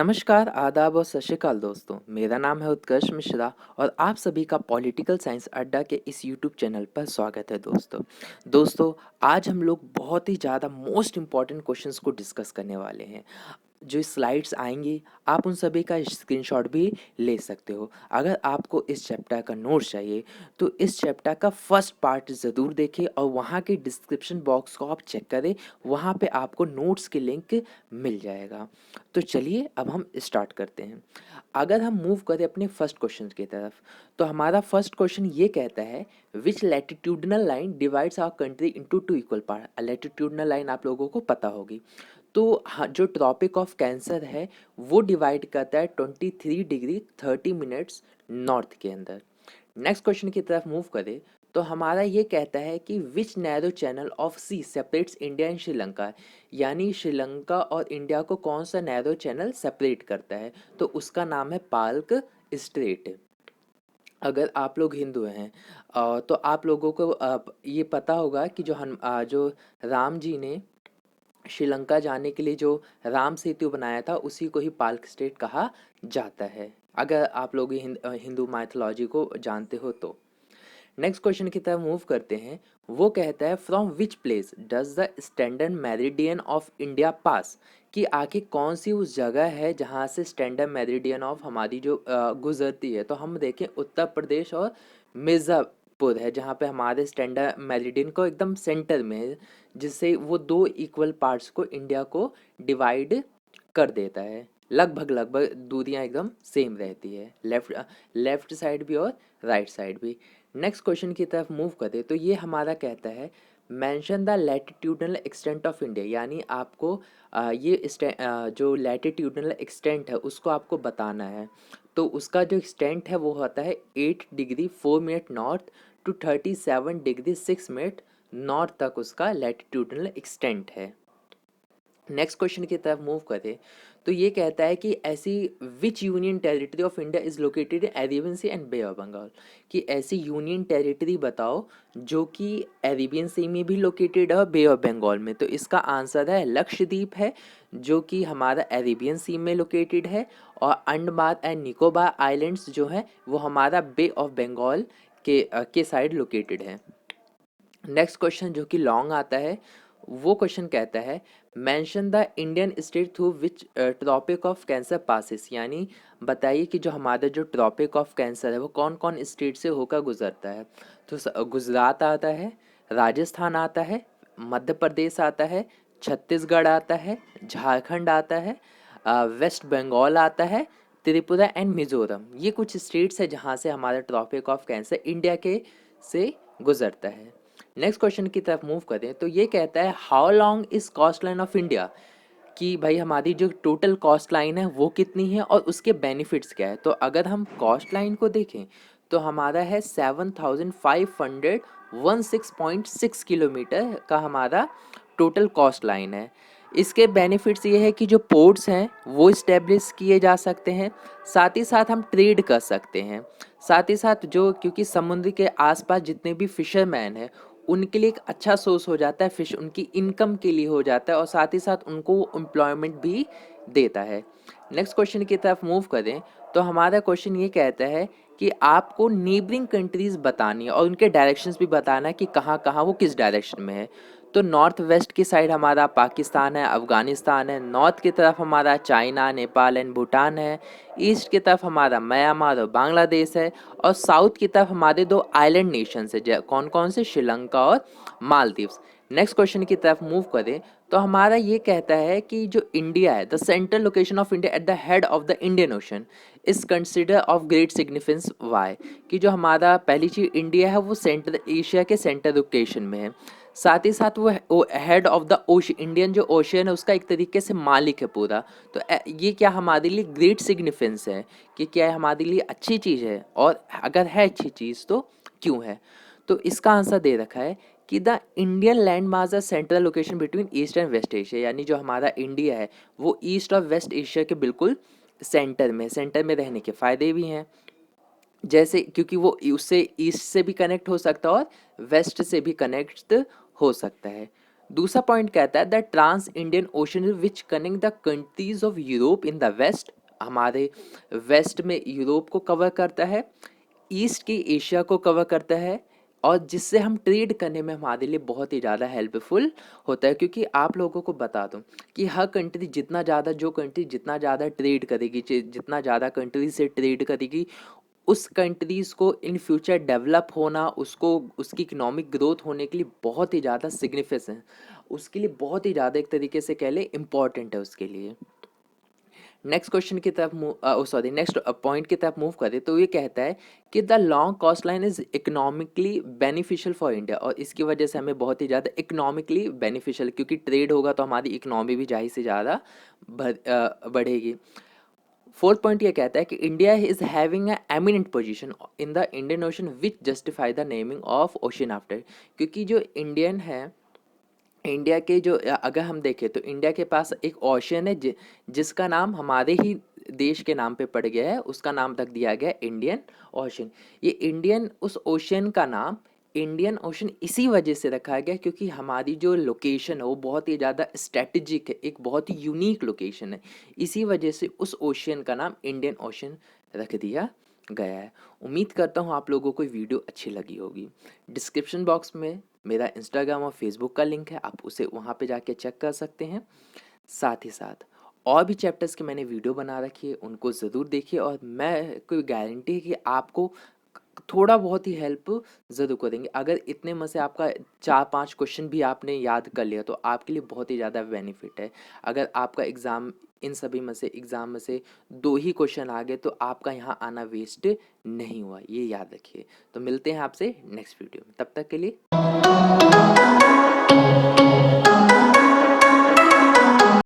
नमस्कार, आदाब और सत श्री अकाल दोस्तों। मेरा नाम है उत्कर्ष मिश्रा और आप सभी का पॉलिटिकल साइंस अड्डा के इस यूट्यूब चैनल पर स्वागत है दोस्तों, आज हम लोग बहुत ही ज़्यादा मोस्ट इम्पॉर्टेंट क्वेश्चंस को डिस्कस करने वाले हैं। जो स्लाइड्स आएंगी आप उन सभी का स्क्रीनशॉट भी ले सकते हो। अगर आपको इस चैप्टर का नोट्स चाहिए तो इस चैप्टर का फर्स्ट पार्ट ज़रूर देखें और वहाँ के डिस्क्रिप्शन बॉक्स को आप चेक करें, वहाँ पे आपको नोट्स के लिंक मिल जाएगा। तो चलिए अब हम स्टार्ट करते हैं। अगर हम मूव करें अपने फर्स्ट क्वेश्चन की तरफ तो हमारा फर्स्ट क्वेश्चन ये कहता है which latitudinal line divides our country into two equal part. Latitudinal line आप लोगों को पता होगी। तो हाँ, जो ट्रॉपिक ऑफ कैंसर है वो डिवाइड करता है 23 डिग्री 30 मिनट्स नॉर्थ के अंदर। नेक्स्ट क्वेश्चन की तरफ मूव करें तो हमारा ये कहता है कि which narrow channel of sea separates India and Sri Lanka. यानी श्रीलंका और इंडिया को कौन सा नैरो चैनल सेपरेट करता है, तो उसका नाम है पाल्क स्ट्रेट। अगर आप लोग हिंदू हैं तो आप लोगों को ये पता होगा कि जो राम जी ने श्रीलंका जाने के लिए जो राम सेतु बनाया था उसी को ही पाल्क स्ट्रेट कहा जाता है, अगर आप लोग हिंदू माइथोलॉजी को जानते हो तो। नेक्स्ट क्वेश्चन की तरफ मूव करते हैं। वो कहता है from which place does the standard meridian of India pass. कि आखिर कौन सी उस जगह है जहाँ से स्टैंडर्ड मेरिडियन ऑफ हमारी जो गुजरती है। तो हम देखें उत्तर प्रदेश और मिर्ज़ापुर है जहाँ पे हमारे स्टैंडर्ड मेरिडियन को एकदम सेंटर में है, जिससे वो दो इक्वल पार्ट्स को इंडिया को डिवाइड कर देता है। लगभग दूरियां एकदम सेम रहती है, लेफ्ट साइड भी और राइट साइड भी। नेक्स्ट क्वेश्चन की तरफ मूव करें तो ये हमारा कहता है mention the latitudinal extent of India. यानी आपको जो लैटिट्यूडनल एक्सटेंट है उसको आपको बताना है। तो उसका जो एक्सटेंट है वो होता है 8 degree 4 minute north to 37 degree 6 minute north तक उसका लैटिट्यूडनल एक्सटेंट है। नेक्स्ट क्वेश्चन की तरफ मूव करें तो ये कहता है कि ऐसी which union territory of India is located in Arabian sea and bay of Bengal. कि ऐसी यूनियन टेरिटरी बताओ जो कि अरेबियन सी में भी लोकेटेड है और बे ऑफ बंगाल में। तो इसका आंसर है लक्षद्वीप है, जो कि हमारा अरेबियन सी में लोकेटेड है, और अंडमान एंड निकोबार आइलैंड्स जो है वो हमारा बे ऑफ बंगाल के साइड लोकेटेड है। नेक्स्ट क्वेश्चन जो कि लॉन्ग आता है वो क्वेश्चन कहता है mention the Indian state through which tropic of cancer passes. यानी बताइए कि जो हमारा जो ट्रॉपिक ऑफ कैंसर है वो कौन कौन स्टेट से होकर गुजरता है। तो गुजरात आता है, राजस्थान आता है, मध्य प्रदेश आता है, छत्तीसगढ़ आता है, झारखंड आता है, वेस्ट बंगाल आता है, त्रिपुरा एंड मिजोरम। ये कुछ स्टेट्स है जहाँ से हमारा ट्रॉपिक ऑफ कैंसर इंडिया के से गुजरता है। नेक्स्ट क्वेश्चन की तरफ मूव करें तो ये कहता है how long is cost line of India. कि भाई हमारी जो टोटल कॉस्ट लाइन है वो कितनी है और उसके बेनिफिट्स क्या है। तो अगर हम कॉस्ट लाइन को देखें तो हमारा है 7516.6 किलोमीटर का हमारा टोटल कॉस्ट लाइन है। इसके बेनिफिट्स ये है कि जो पोर्ट्स हैं वो इस्टेब्लिश किए जा सकते हैं, साथ ही साथ हम ट्रेड कर सकते हैं, साथ ही साथ जो क्योंकि समुद्र के आसपास जितने भी फिशरमैन हैं उनके लिए एक अच्छा सोर्स हो जाता है फिश, उनकी इनकम के लिए हो जाता है और साथ ही साथ उनको एम्प्लॉयमेंट भी देता है। नेक्स्ट क्वेश्चन की तरफ मूव करें तो हमारा क्वेश्चन ये कहता है कि आपको नेबरिंग कंट्रीज़ बतानी है और उनके डायरेक्शंस भी बताना है कि कहाँ कहाँ वो किस डायरेक्शन में है। तो नॉर्थ वेस्ट की साइड हमारा पाकिस्तान है, अफ़गानिस्तान है, नॉर्थ की तरफ हमारा चाइना, नेपाल एंड भूटान है, ईस्ट की तरफ हमारा म्यांमार और बांग्लादेश है, और साउथ की तरफ हमारे दो आइलैंड नेशंस है कौन कौन से, श्रीलंका और मालदीव्स। नेक्स्ट क्वेश्चन की तरफ मूव करें तो हमारा ये कहता है कि जो इंडिया है the central location of India at the head of the Indian ocean is consider of great significance why. कि जो हमारा पहली चीज़ इंडिया है वो सेंट्रल एशिया के सेंट्रल लोकेशन में है, साथ ही साथ वो head of the ocean, Indian जो ओशन है उसका एक तरीके से मालिक है पूरा। तो ये क्या हमारे लिए ग्रेट सिग्निफिकेंस है कि क्या हमारे लिए अच्छी चीज़ है, और अगर है अच्छी चीज़ तो क्यों है। तो इसका आंसर दे रखा है कि the Indian land mass the central location between east and west Asia. यानी जो हमारा इंडिया है वो ईस्ट और वेस्ट एशिया के बिल्कुल सेंटर में रहने के फ़ायदे भी हैं, जैसे क्योंकि वो उससे ईस्ट से भी कनेक्ट हो सकता है और वेस्ट से भी कनेक्ट हो सकता है। दूसरा पॉइंट कहता है the trans Indian ocean which connect the countries of Europe in the west, हमारे वेस्ट में यूरोप को कवर करता है, ईस्ट की एशिया को कवर करता है, और जिससे हम ट्रेड करने में हमारे लिए बहुत ही ज़्यादा हेल्पफुल होता है। क्योंकि आप लोगों को बता दूं कि हर कंट्री जितना ज़्यादा, जो कंट्री जितना ज़्यादा ट्रेड करेगी, जितना ज़्यादा कंट्री से ट्रेड करेगी, उस कंट्रीज़ को इन फ्यूचर डेवलप होना, उसको उसकी इकोनॉमिक ग्रोथ होने के लिए बहुत ही ज़्यादा सिग्निफिकेंस है, उसके लिए बहुत ही ज़्यादा एक तरीके से कह ले इम्पॉर्टेंट है उसके लिए। नेक्स्ट क्वेश्चन की तरफ नेक्स्ट पॉइंट की तरफ मूव करें तो ये कहता है कि the long cost line is economically beneficial for India, और इसकी वजह से हमें बहुत ही ज़्यादा इकोनॉमिकली बेनिफिशियल, क्योंकि ट्रेड होगा तो हमारी इकोनॉमी भी जाहिर से ज़्यादा बढ़ेगी। फोर्थ पॉइंट ये कहता है कि India is having a eminent position in the Indian ocean which justify the naming of ocean after, क्योंकि जो इंडियन है, इंडिया के जो अगर हम देखें तो इंडिया के पास एक ओशन है जिसका नाम हमारे ही देश के नाम पे पड़ गया है, उसका नाम रख दिया गया है इंडियन ओशन। ये इंडियन, उस ओशन का नाम इंडियन ओशन इसी वजह से रखा गया क्योंकि हमारी जो लोकेशन है वो बहुत ही ज़्यादा स्ट्रेटेजिक है, एक बहुत ही यूनिक लोकेशन है, इसी वजह से उस ओशन का नाम इंडियन ओशन रख दिया गया है। उम्मीद करता हूँ आप लोगों को वीडियो अच्छी लगी होगी। डिस्क्रिप्शन बॉक्स में मेरा इंस्टाग्राम और फेसबुक का लिंक है, आप उसे वहाँ पे जाके चेक कर सकते हैं। साथ ही साथ और भी चैप्टर्स के मैंने वीडियो बना रखी है, उनको ज़रूर देखिए, और मैं कोई गारंटी है कि आपको थोड़ा बहुत ही हेल्प ज़रूर करेंगे। अगर इतने में से आपका 4-5 क्वेश्चन भी आपने याद कर लिया तो आपके लिए बहुत ही ज़्यादा बेनिफिट है। अगर आपका एग्ज़ाम इन सभी में से एग्ज़ाम में से 2 ही क्वेश्चन आ गए तो आपका यहाँ आना वेस्ट नहीं हुआ, ये याद रखिए। तो मिलते हैं आपसे नेक्स्ट वीडियो में, तब तक के लिए।